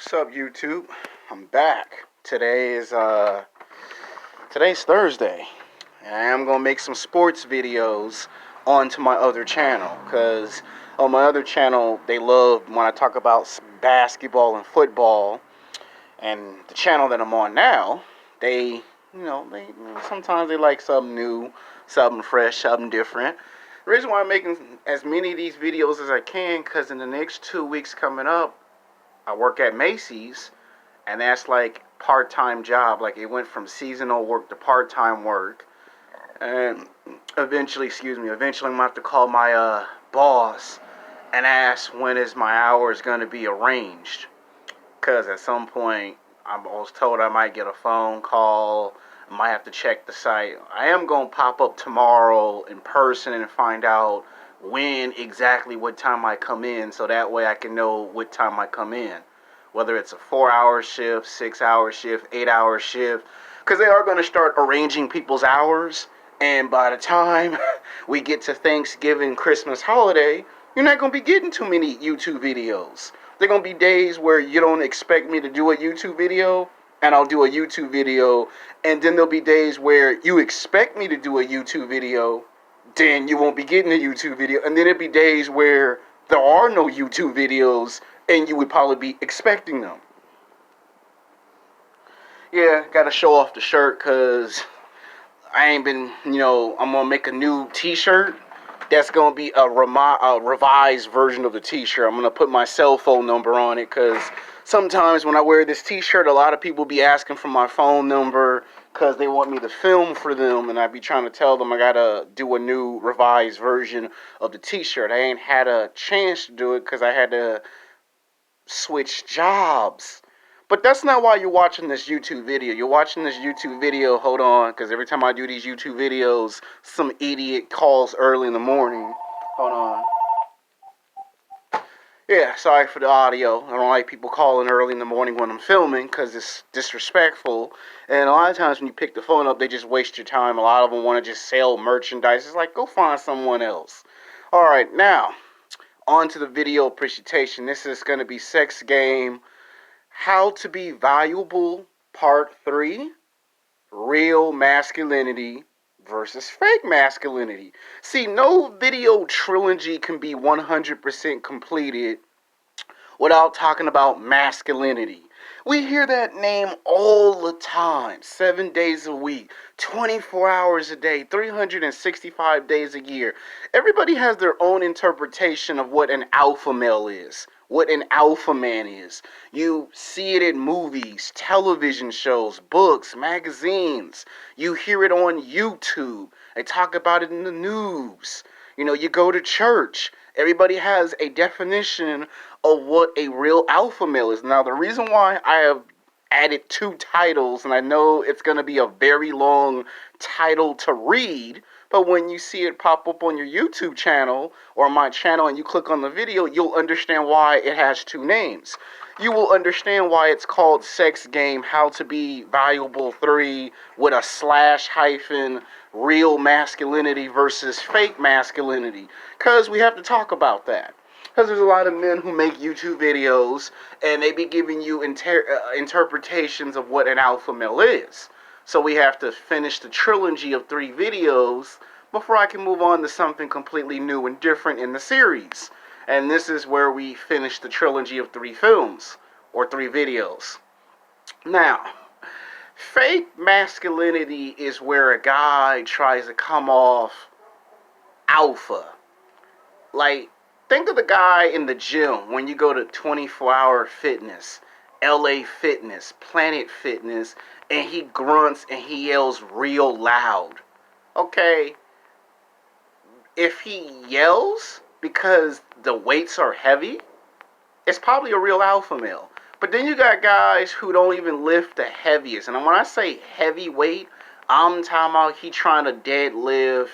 What's up, YouTube? I'm back. Today's Thursday, and I am gonna make some sports videos onto my other channel. Cause on my other channel, they love when I talk about basketball and football. And the channel that I'm on now, they sometimes they like something new, something fresh, something different. The reason why I'm making as many of these videos as I can, cause in the next 2 weeks coming up, I work at Macy's, and that's like part-time job. Like it went from seasonal work to part-time work, and eventually I'm gonna have to call my boss and ask when is my hours gonna be arranged. Cause at some point I was told I might get a phone call. I might have to check the site. I am gonna pop up tomorrow in person and find out when exactly what time I come in, so that way I can know what time I come in. Whether it's a 4-hour shift, 6-hour shift, 8-hour shift, because they are going to start arranging people's hours. And by the time we get to Thanksgiving, Christmas holiday, you're not going to be getting too many YouTube videos. There are going to be days where you don't expect me to do a YouTube video, and I'll do a YouTube video. And then there'll be days where you expect me to do a YouTube video, then you won't be getting a YouTube video. And then there'll be days where there are no YouTube videos, and you would probably be expecting them. Yeah, gotta show off the shirt, because I ain't been, I'm gonna make a new t-shirt. That's gonna be a revised version of the t-shirt. I'm gonna put my cell phone number on it, because sometimes when I wear this t-shirt, a lot of people be asking for my phone number because they want me to film for them, and I be trying to tell them I gotta do a new revised version of the t-shirt. I ain't had a chance to do it because I had to switch jobs. But that's not why you're watching this YouTube video. You're watching this YouTube video, hold on, because every time I do these YouTube videos, some idiot calls early in the morning. Hold on. Yeah, sorry for the audio. I don't like people calling early in the morning when I'm filming because it's disrespectful. And a lot of times when you pick the phone up, they just waste your time. A lot of them want to just sell merchandise. It's like, go find someone else. Alright, now, on to the video presentation. This is going to be Sex Game, How to Be Valuable, Part 3, Real Masculinity versus Fake Masculinity. See, no video trilogy can be 100% completed without talking about masculinity. We hear that name all the time, 7 days a week, 24 hours a day, 365 days a year. Everybody has their own interpretation of what an alpha male is, what an alpha man is. You see it in movies, television shows, books, magazines. You hear it on YouTube. They talk about it in the news. You go to church. Everybody has a definition of what a real alpha male is. Now, the reason why I have added 2 titles, and I know it's going to be a very long title to read, but when you see it pop up on your YouTube channel or my channel and you click on the video, you'll understand why it has 2 names. You will understand why it's called Sex Game, How to Be Valuable 3 with a slash hyphen, real masculinity versus fake masculinity. Because we have to talk about that. Because there's a lot of men who make YouTube videos and they be giving you interpretations of what an alpha male is. So we have to finish the trilogy of 3 videos before I can move on to something completely new and different in the series. And this is where we finish the trilogy of 3 films or 3 videos. Now, fake masculinity is where a guy tries to come off alpha. Like, think of the guy in the gym when you go to 24-hour fitness, LA Fitness, Planet Fitness, and he grunts and he yells real loud. Okay, if he yells because the weights are heavy, it's probably a real alpha male. But then you got guys who don't even lift the heaviest. And when I say heavy weight, I'm talking about he trying to deadlift,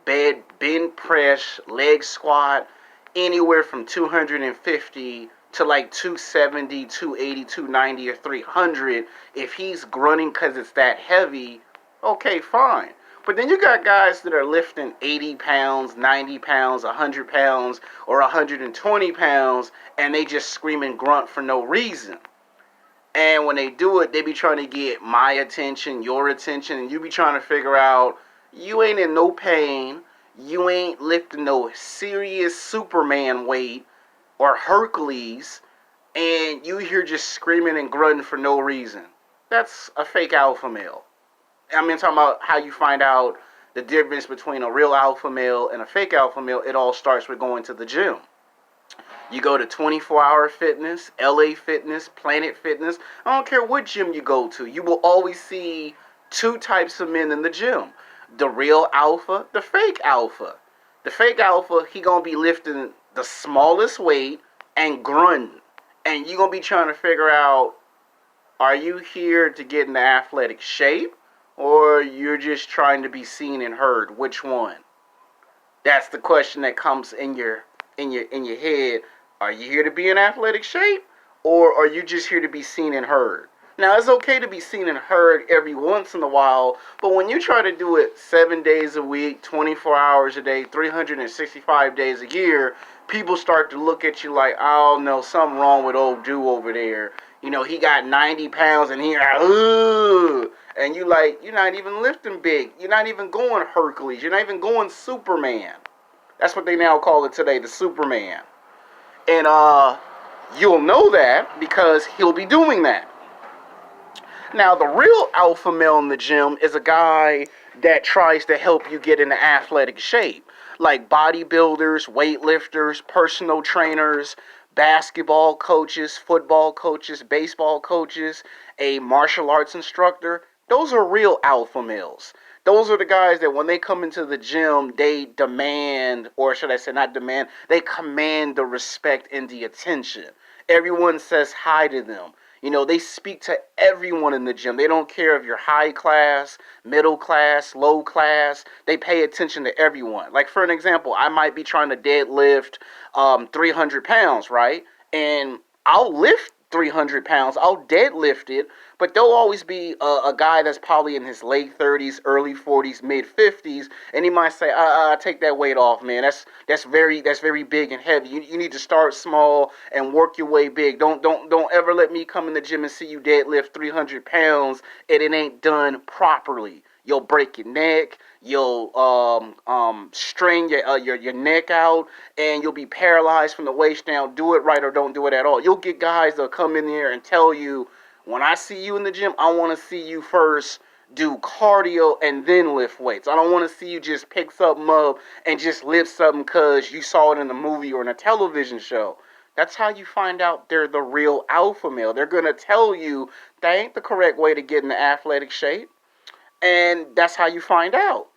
bench press, leg squat, anywhere from 250 to like 270, 280, 290, or 300. If he's grunting because it's that heavy, okay, fine. But then you got guys that are lifting 80 pounds, 90 pounds, 100 pounds, or 120 pounds, and they just scream and grunt for no reason. And when they do it, they be trying to get my attention, your attention, and you be trying to figure out you ain't in no pain, you ain't lifting no serious Superman weight or Hercules, and you here just screaming and grunting for no reason. That's a fake alpha male. I mean, talking about how you find out the difference between a real alpha male and a fake alpha male. It all starts with going to the gym. You go to 24-hour fitness, LA Fitness, Planet Fitness. I don't care what gym you go to. You will always see two types of men in the gym. The real alpha, the fake alpha. The fake alpha, he going to be lifting the smallest weight and grunting. And you going to be trying to figure out, are you here to get into athletic shape? Or you're just trying to be seen and heard? Which one? That's the question that comes in your head. Are you here to be in athletic shape, or are you just here to be seen and heard? Now, it's okay to be seen and heard every once in a while, but when you try to do it 7 days a week, 24 hours a day, 365 days a year, people start to look at you like, oh no, something wrong with old dude over there. You know, he got 90 pounds and he like, ooh. And you like, you're not even lifting big. You're not even going Hercules. You're not even going Superman. That's what they now call it today, the Superman. And you'll know that because he'll be doing that. Now, the real alpha male in the gym is a guy that tries to help you get into athletic shape. Like bodybuilders, weightlifters, personal trainers, basketball coaches, football coaches, baseball coaches, a martial arts instructor. Those are real alpha males. Those are the guys that when they come into the gym, they demand, or should I say not demand, they command the respect and the attention. Everyone says hi to them. You know, they speak to everyone in the gym. They don't care if you're high class, middle class, low class. They pay attention to everyone. Like, for an example, I might be trying to deadlift 300 pounds, right? And I'll lift 300 pounds. I'll deadlift it, but there'll always be a guy that's probably in his late 30s, early 40s, mid 50s, and he might say, take that weight off, man. That's very big and heavy. You need to start small and work your way big. Don't ever let me come in the gym and see you deadlift 300 pounds and it ain't done properly. You'll break your neck. You'll strain your neck out, and you'll be paralyzed from the waist down. Do it right or don't do it at all. You'll get guys that'll come in there and tell you, when I see you in the gym, I want to see you first do cardio and then lift weights. I don't want to see you just pick something up and just lift something because you saw it in a movie or in a television show. That's how you find out they're the real alpha male. They're going to tell you that ain't the correct way to get into athletic shape. And that's how you find out.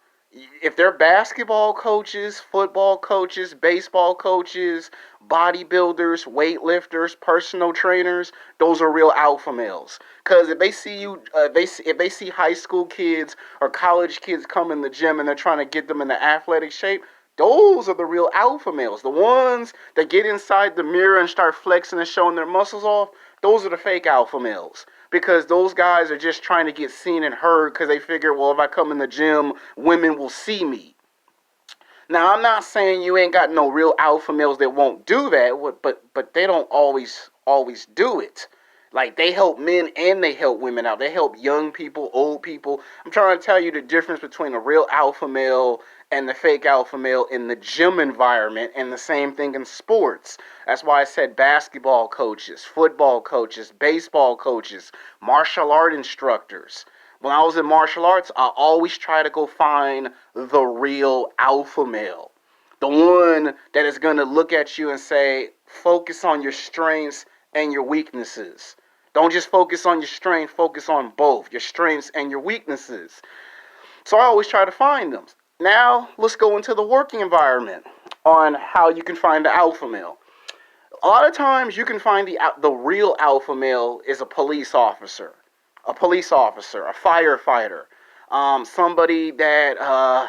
If they're basketball coaches, football coaches, baseball coaches, bodybuilders, weightlifters, personal trainers, those are real alpha males. Because if they see you, if they see high school kids or college kids come in the gym and they're trying to get them in the athletic shape, those are the real alpha males. The ones that get inside the mirror and start flexing and showing their muscles off, those are the fake alpha males. Because those guys are just trying to get seen and heard because they figure, well, if I come in the gym, women will see me. Now, I'm not saying you ain't got no real alpha males that won't do that, but they don't always do it. Like, they help men and they help women out. They help young people, old people. I'm trying to tell you the difference between a real alpha male and the fake alpha male in the gym environment, and the same thing in sports. That's why I said basketball coaches, football coaches, baseball coaches, martial art instructors. When I was in martial arts, I always try to go find the real alpha male. The one that is going to look at you and say, focus on your strengths and your weaknesses. Don't just focus on your strength, focus on both, your strengths and your weaknesses. So I always try to find them. Now, let's go into the working environment on how you can find the alpha male. A lot of times you can find the real alpha male is a police officer, a firefighter, somebody that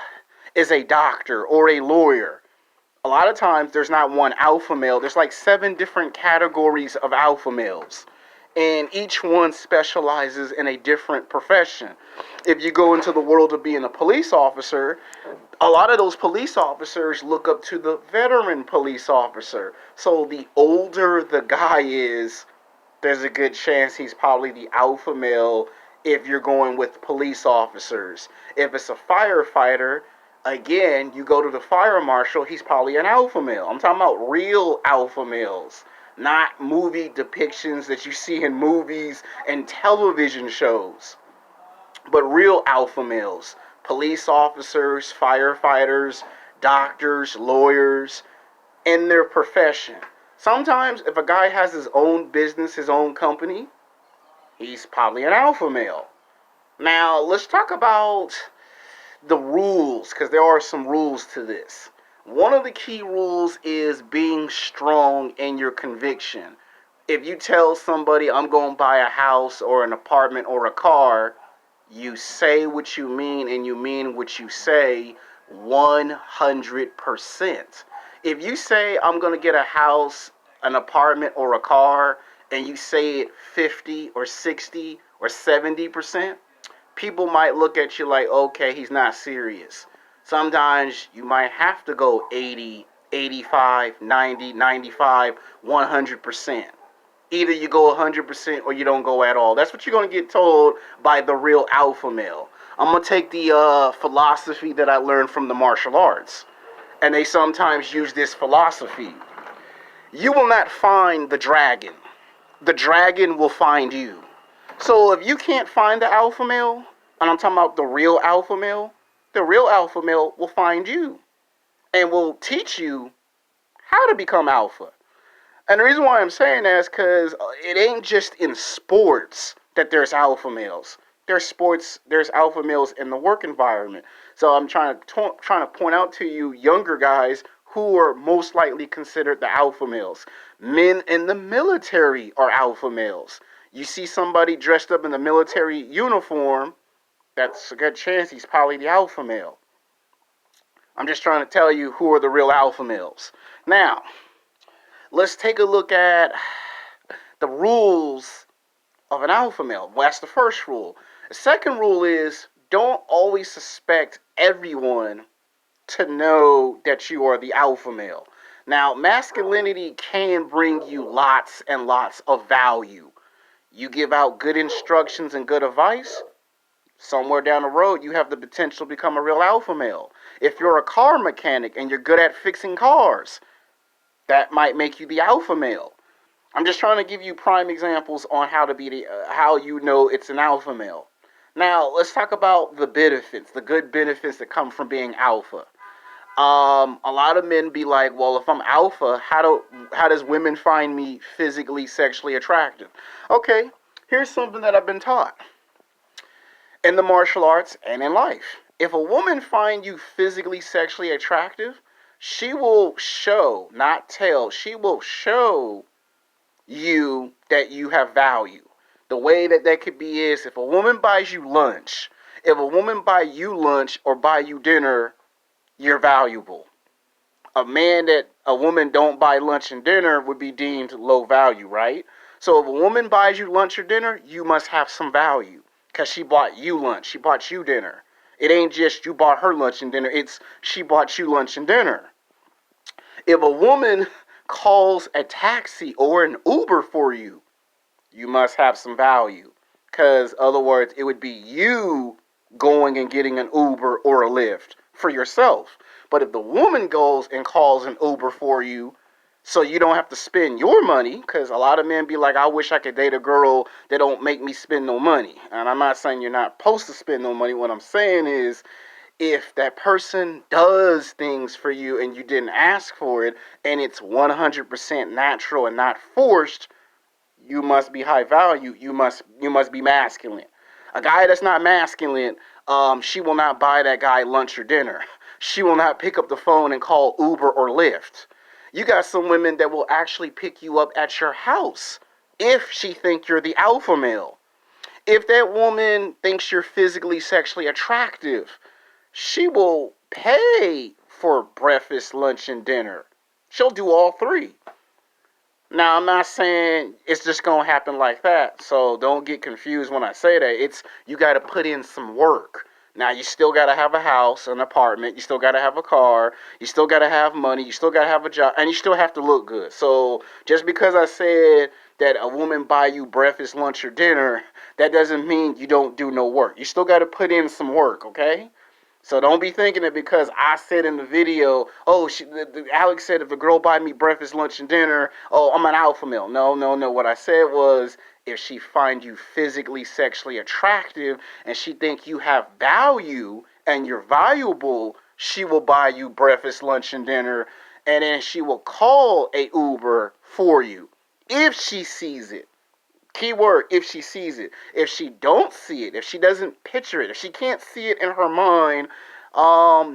is a doctor or a lawyer. A lot of times there's not one alpha male. There's like 7 different categories of alpha males. And each one specializes in a different profession. If you go into the world of being a police officer, a lot of those police officers look up to the veteran police officer. So the older the guy is, there's a good chance he's probably the alpha male if you're going with police officers. If it's a firefighter, again, you go to the fire marshal, he's probably an alpha male. I'm talking about real alpha males, not movie depictions that you see in movies and television shows, but real alpha males. Police officers, firefighters, doctors, lawyers, in their profession. Sometimes, if a guy has his own business, his own company, he's probably an alpha male. Now, let's talk about the rules, because there are some rules to this. One of the key rules is being strong in your conviction. If you tell somebody, I'm going to buy a house or an apartment or a car, you say what you mean and you mean what you say 100%. If you say, I'm going to get a house, an apartment, or a car, and you say it 50 or 60 or 70%, people might look at you like, okay, he's not serious. Sometimes you might have to go 80, 85, 90, 95, 100%. Either you go 100% or you don't go at all. That's what you're going to get told by the real alpha male. I'm going to take the philosophy that I learned from the martial arts. And they sometimes use this philosophy. You will not find the dragon. The dragon will find you. So if you can't find the alpha male, and I'm talking about the real alpha male will find you and will teach you how to become alpha. And the reason why I'm saying that is because it ain't just in sports that there's alpha males. There's alpha males in the work environment. So I'm trying to point out to you younger guys who are most likely considered the alpha males. Men in the military are alpha males. You see somebody dressed up in the military uniform, that's a good chance he's probably the alpha male. I'm just trying to tell you who are the real alpha males. Now, let's take a look at the rules of an alpha male. Well, that's the first rule. The second rule is don't always suspect everyone to know that you are the alpha male. Now, masculinity can bring you lots and lots of value. You give out good instructions and good advice, somewhere down the road you have the potential to become a real alpha male. If you're a car mechanic and you're good at fixing cars, that might make you the alpha male. I'm just trying to give you prime examples on how to be how you know it's an alpha male. Now, let's talk about the benefits, the good benefits that come from being alpha. A lot of men be like, well, if I'm alpha, how does women find me physically, sexually attractive? Okay, here's something that I've been taught in the martial arts and in life. If a woman finds you physically, sexually attractive, she will show, not tell, she will show you that you have value. The way that could be is if a woman buys you lunch, if a woman buy you lunch or buy you dinner, you're valuable. A woman don't buy lunch and dinner would be deemed low value, right? So if a woman buys you lunch or dinner, you must have some value because she bought you lunch, she bought you dinner. It ain't just you bought her lunch and dinner, it's she bought you lunch and dinner. If a woman calls a taxi or an Uber for you, you must have some value. Because, other words, it would be you going and getting an Uber or a Lyft for yourself. But if the woman goes and calls an Uber for you, so you don't have to spend your money, because a lot of men be like, I wish I could date a girl that don't make me spend no money. And I'm not saying you're not supposed to spend no money. What I'm saying is, if that person does things for you and you didn't ask for it, and it's 100% natural and not forced, you must be high value. You must be masculine. A guy that's not masculine, she will not buy that guy lunch or dinner. She will not pick up the phone and call Uber or Lyft. You got some women that will actually pick you up at your house if she think you're the alpha male. If that woman thinks you're physically, sexually attractive, she will pay for breakfast, lunch, and dinner. She'll do all three. Now, I'm not saying it's just going to happen like that, so don't get confused when I say that. You got to put in some work. Now, you still got to have a house, an apartment, you still got to have a car, you still got to have money, you still got to have a job, and you still have to look good. So, just because I said that a woman buy you breakfast, lunch, or dinner, that doesn't mean you don't do no work. You still got to put in some work, okay? So don't be thinking that because I said in the video, oh, Alex said if a girl buy me breakfast, lunch, and dinner, oh, I'm an alpha male. No, no, no. What I said was if she find you physically, sexually attractive, and she think you have value and you're valuable, she will buy you breakfast, lunch, and dinner, and then she will call a Uber for you if she sees it. Keyword, if she sees it. If she don't see it, if she doesn't picture it, if she can't see it in her mind,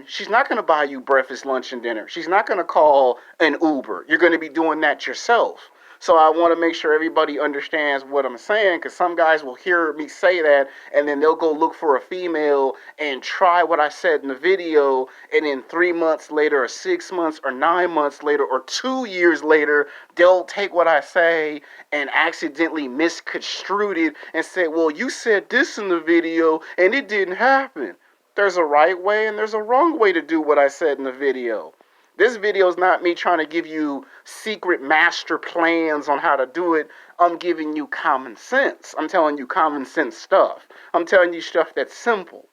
she's not going to buy you breakfast, lunch, and dinner. She's not going to call an Uber. You're going to be doing that yourself. So I want to make sure everybody understands what I'm saying, because some guys will hear me say that, and then they'll go look for a female and try what I said in the video, and then 3 months later, or 6 months, or 9 months later, or 2 years later, they'll take what I say and accidentally misconstrued it and say, well, you said this in the video, and it didn't happen. There's a right way and there's a wrong way to do what I said in the video. This video is not me trying to give you secret master plans on how to do it. I'm giving you common sense. I'm telling you common sense stuff. I'm telling you stuff that's simple.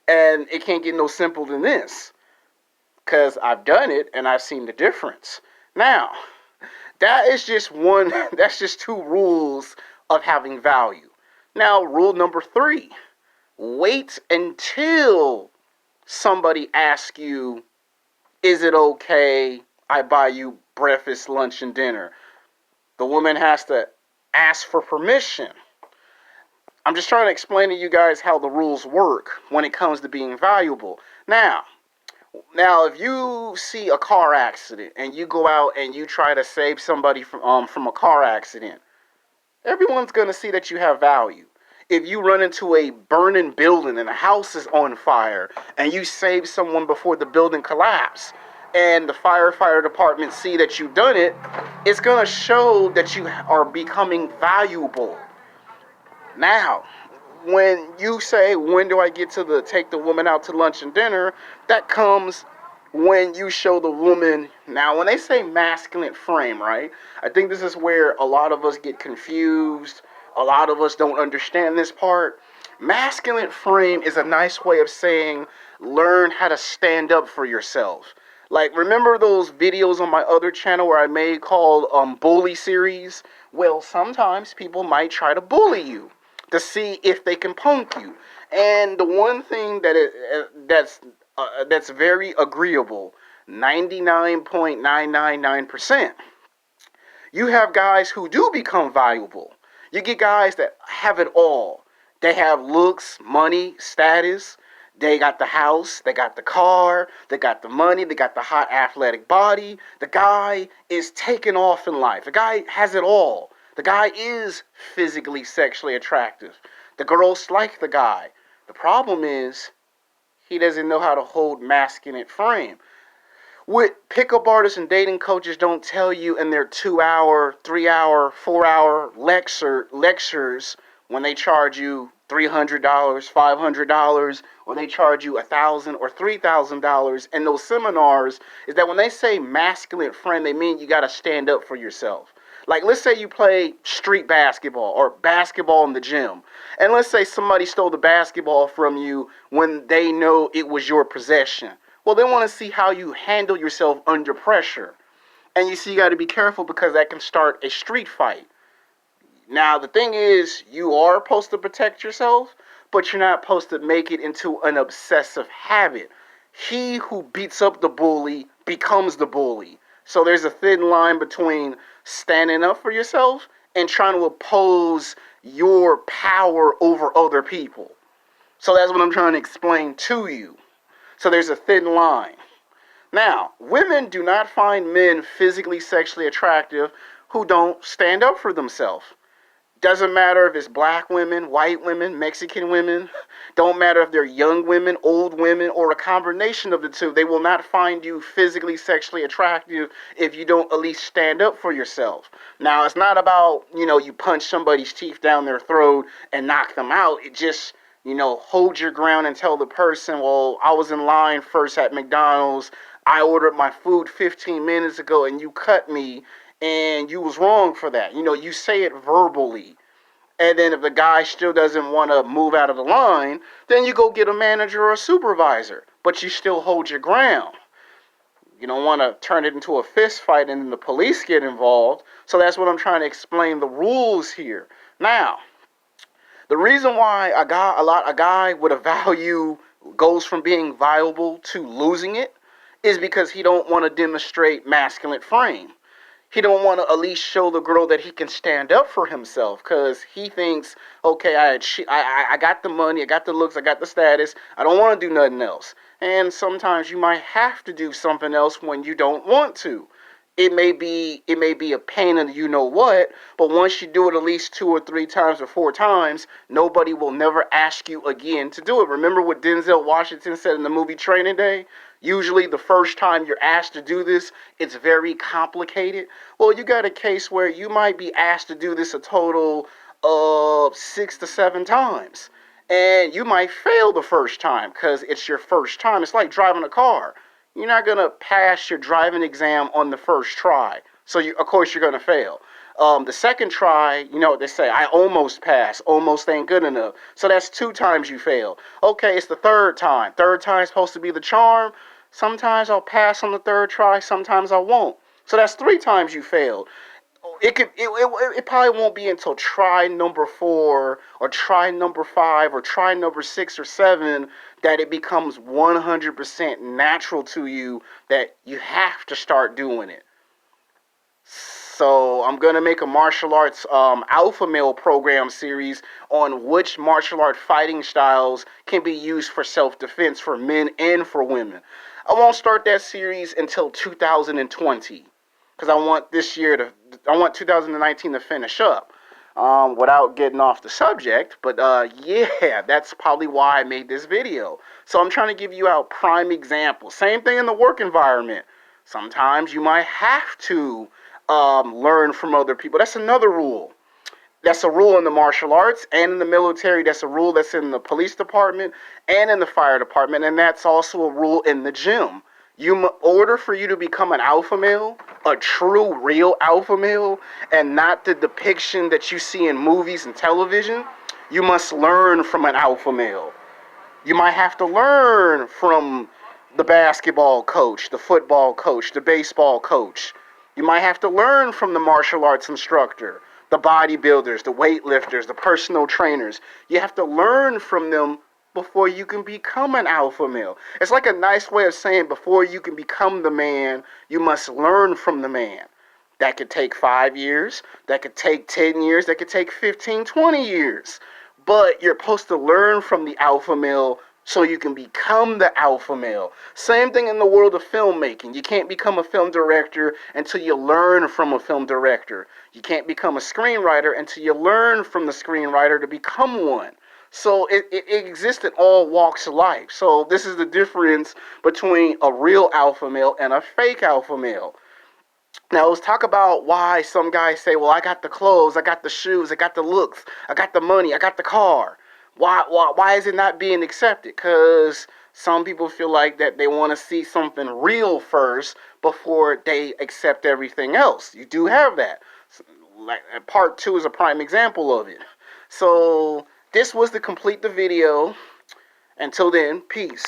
And it can't get no simpler than this, because I've done it and I've seen the difference. Now, that's just 2 rules of having value. Now, rule number 3, wait until somebody asks you, is it okay I buy you breakfast, lunch, and dinner? The woman has to ask for permission. I'm just trying to explain to you guys how the rules work when it comes to being valuable. Now, if you see a car accident and you go out and you try to save somebody from a car accident, everyone's going to see that you have value. If you run into a burning building and a house is on fire and you save someone before the building collapses and the firefighter department see that you've done it, it's going to show that you are becoming valuable. Now, when you say, when do I get to take the woman out to lunch and dinner, that comes when you show the woman. Now, when they say masculine frame, right, I think this is where a lot of us get confused. A lot of us don't understand this part. Masculine frame is a nice way of saying learn how to stand up for yourself. Like, remember those videos on my other channel where I made called bully series? Well, sometimes people might try to bully you to see if they can punk you. And the one thing that's very agreeable, 99.999%, you have guys who do become valuable. You get guys that have it all. They have looks, money, status. They got the house, they got the car, they got the money, they got the hot athletic body. The guy is taking off in life. The guy has it all. The guy is physically, sexually attractive. The girls like the guy. The problem is he doesn't know how to hold masculine frame. What pickup artists and dating coaches don't tell you in their 2-hour, 3-hour, 4-hour lectures when they charge you $300, $500, or they charge you $1,000 or $3,000 in those seminars is that when they say masculine frame, they mean you got to stand up for yourself. Like, let's say you play street basketball or basketball in the gym, and let's say somebody stole the basketball from you when they know it was your possession. Well, they want to see how you handle yourself under pressure. And you see, you got to be careful because that can start a street fight. Now, the thing is, you are supposed to protect yourself, but you're not supposed to make it into an obsessive habit. He who beats up the bully becomes the bully. So there's a thin line between standing up for yourself and trying to oppose your power over other people. So that's what I'm trying to explain to you. So there's a thin line. Now, women do not find men physically, sexually attractive who don't stand up for themselves. Doesn't matter if it's black women, white women, Mexican women. Don't matter if they're young women, old women, or a combination of the two. They will not find you physically, sexually attractive if you don't at least stand up for yourself. Now, it's not about, you punch somebody's teeth down their throat and knock them out. It just, hold your ground and tell the person, well, I was in line first at McDonald's. I ordered my food 15 minutes ago and you cut me. and you was wrong for that. You know, you say it verbally. And then if the guy still doesn't want to move out of the line, then you go get a manager or a supervisor. But you still hold your ground. You don't want to turn it into a fist fight and then the police get involved. So that's what I'm trying to explain the rules here. Now, the reason why a guy with a value goes from being viable to losing it is because he don't want to demonstrate masculine frame. He don't want to at least show the girl that he can stand up for himself because he thinks, okay, I got the money, I got the looks, I got the status. I don't want to do nothing else. And sometimes you might have to do something else when you don't want to. It may be a pain in the you know what, but once you do it at least 2 or 3 times or 4 times, nobody will never ask you again to do it. Remember what Denzel Washington said in the movie Training Day? Usually the first time you're asked to do this, it's very complicated. Well, you got a case where you might be asked to do this a total of 6 to 7 times. And you might fail the first time because it's your first time. It's like driving a car. You're not going to pass your driving exam on the first try. So, of course, you're going to fail. The second try, you know what they say, I almost passed. Almost ain't good enough. So that's 2 times you fail. Okay, it's the third time. Third time's supposed to be the charm. Sometimes I'll pass on the third try. Sometimes I won't. So that's 3 times you failed. It probably won't be until try number 4 or try number 5 or try number 6 or 7 that it becomes 100% natural to you that you have to start doing it. So I'm gonna make a martial arts alpha male program series on which martial art fighting styles can be used for self-defense for men and for women. I won't start that series until 2020 because I want 2019 to finish up without getting off the subject. But yeah, that's probably why I made this video. So I'm trying to give you out prime examples. Same thing in the work environment. Sometimes you might have to learn from other people. That's another rule. That's a rule in the martial arts and in the military. That's a rule that's in the police department and in the fire department. And that's also a rule in the gym. Order for you to become an alpha male, a true, real alpha male, and not the depiction that you see in movies and television, you must learn from an alpha male. You might have to learn from the basketball coach, the football coach, the baseball coach. You might have to learn from the martial arts instructor, the bodybuilders, the weightlifters, the personal trainers. You have to learn from them before you can become an alpha male. It's like a nice way of saying before you can become the man, you must learn from the man. That could take 5 years, that could take 10 years, that could take 15, 20 years. But you're supposed to learn from the alpha male so you can become the alpha male. Same thing in the world of filmmaking. You can't become a film director until you learn from a film director. You can't become a screenwriter until you learn from the screenwriter to become one. So it exists in all walks of life. So this is the difference between a real alpha male and a fake alpha male. Now let's talk about why some guys say, well, I got the clothes, I got the shoes, I got the looks, I got the money, I got the car. Why is it not being accepted? Because some people feel like that they want to see something real first before they accept everything else. You do have that. Like part 2 is a prime example of it. So this was to complete the video. Until then, peace.